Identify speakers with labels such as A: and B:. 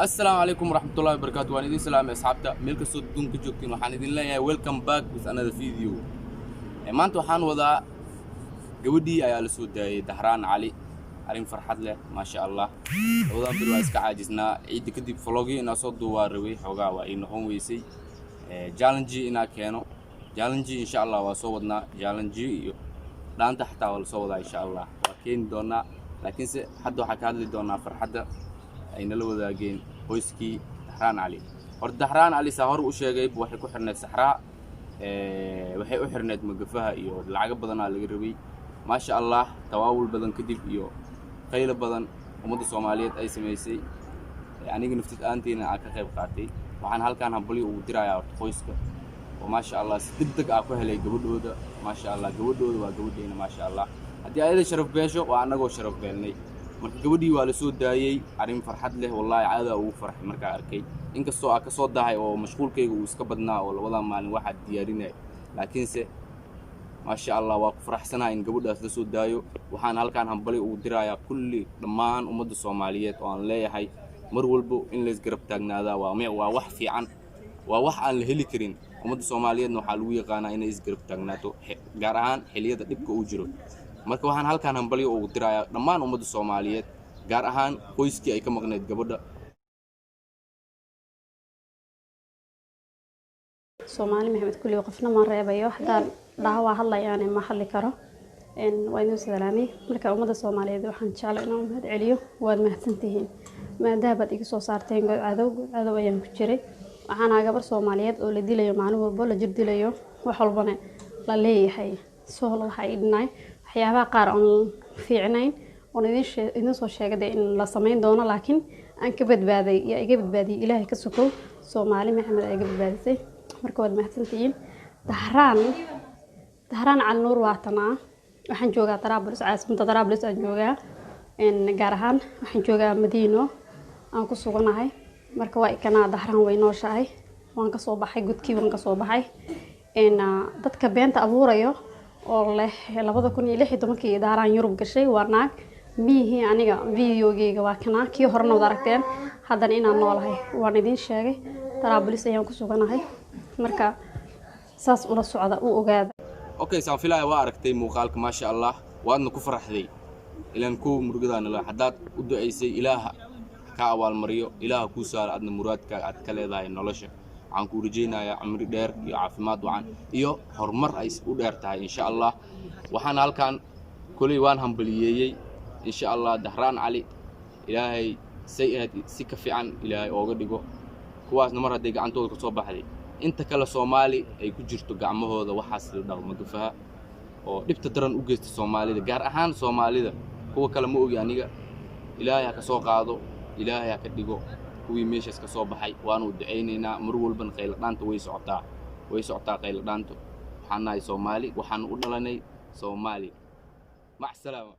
A: السلام عليكم ورحمة الله وبركاته. وأنا دين سلام يا أصحابتا ملك الصوت دون كجوكتين وحان دين لها ويلكم باك with another video. ما أنتو حان وضع قودي أيا لسود دهران علي أرين فرحت له ما شاء الله. وضع بالوايس كعاجزنا عيد كدي فلوجي إن صوت دوار روي حوجا وإنه هم ويسي جالنجي إنا كانوا جالنجي إن شاء الله وصوتنا جالنجي لان تحت والصوت إن شاء الله وكين دونا لكن حد حكى لي دونا فرحته ayna la wadaageen qoyskii Dahraan Ali hor Dahraan Ali sahar u sheegay waxay ku xirneed saxraa waxay u xirneed magafaha iyo lacag badan laga rabay ma sha Allah tawaawul badan kadib iyo qaylo badan umada Soomaaliyeed ay sameysay aniga naftid aanteena aan ka qayb qaatay waxaan halkaan hambali ugu dirayaa qoyska oo ma sha Allah si degdeg ah ku helay gabadhooda ma sha Allah gabadhooda waa gabadheena ma sha Allah hadii ay sharaf beesho waa anagoo sharaf beelnay marka gabadhii waa la soo daayay arin farxad leh wallahi caada ugu farxay marka arkay inkastoo ka soo dahay oo mashquulkayga uu iska badnaa oo labada maalin waxa diyaarinay laakiin se ma sha Allah waa ku faraxsanahay in gabadhaas la soo daayo waxaan halkaan hambali ugu dirayaa kulli dhammaan umada Soomaaliyeed oo aan leeyahay mar walba in la isgarab taagnaada waa wax fiican waa wax aan la heli karin umada Soomaaliyeed waxa lagu yaqaanaa inay isgarab taagnaato gaar ahaan xilliyada dhibka uu jiro marka waxaan halkaan hambali ugu dirayaa dhammaan umada Soomaaliyeed gaar ahaan qoyskii ay ka maqneed gabadha
B: Soomaali maxamed kulli qofna ma reebayo hadaan dhaawa hadlayaan ma xalli karo waa inuu salaamay marka umada Soomaaliyeed waxaan jeclahay inaan mahad celiyo waad mahadsantihiin maadaama iga soo saarteen cadow ayaan ku jiray waxaan gabar Soomaaliyeed oo la dilayo maalin walba la jir dilayo wax walbana la leeyahay soo waxa idinay waxyaabaha qaar aan fiicnayn oo idin soo sheegay in la sameyn doono laakiin aan ka badbaaday iga badbaadiyay Ilaahay ka sukow Soomaali maxamed ay ka badbaadisay marka wad mahadsantihiin Dahraan Al Nuur waatana waxaan joogaa Taraablus caasimada Taraablus aan joogaa gaar ahaan waxaan joogaa Madiino aan ku suganahay marka waa ikana Dahraan way nooshahay waan ka soo baxay gudkii waan ka soo baxay dadka beenta abuurayo oo leh 2016 Dahraan Yurub gashay waa naag mihi aniga videogeyga waa kana kii horna wada aragteen haddana inaan noolahay waan idin sheegay Taraablus ayaan ku suganahay marka saas ula socda oo ogaada
A: okay saan filaya waa aragtay muuqaalka ma sha Allah waadna ku faraxday ilaan ku murugadaana la hadaad u duceysay Ilaaha ka awaal mariyo Ilaaha ku saar adna muraadka aad ka leedahay nolosha aan ku rajeynayaa cimri dheer iyo caafimaad wacan iyo horumar ay u dheer tahay insha Allah waxaan halkaan kulay waan hambaliyay insha Allah Dahraan Ali Ilaahay si ka fiican Ilaahay ooga dhigo kuwaasna mar haday gacantooda ka soo baxday inta kala Soomaali ay ku jirto gacmahooda waxaas la dhaw magafaha oo dhibta daran u geystay Soomaalida gaar ahaan Soomaalida kuwa kale ma ogi aniga Ilaahay ha ka soo qaado Ilaahay ha ka dhigo kuwii meeshaas ka soo baxay waan u duceynaynaa mar walba qayl dhaanta way socotaa qayl dhaanto waxaan nahay Soomaali waxaan u dhalanay Soomaali ma salaama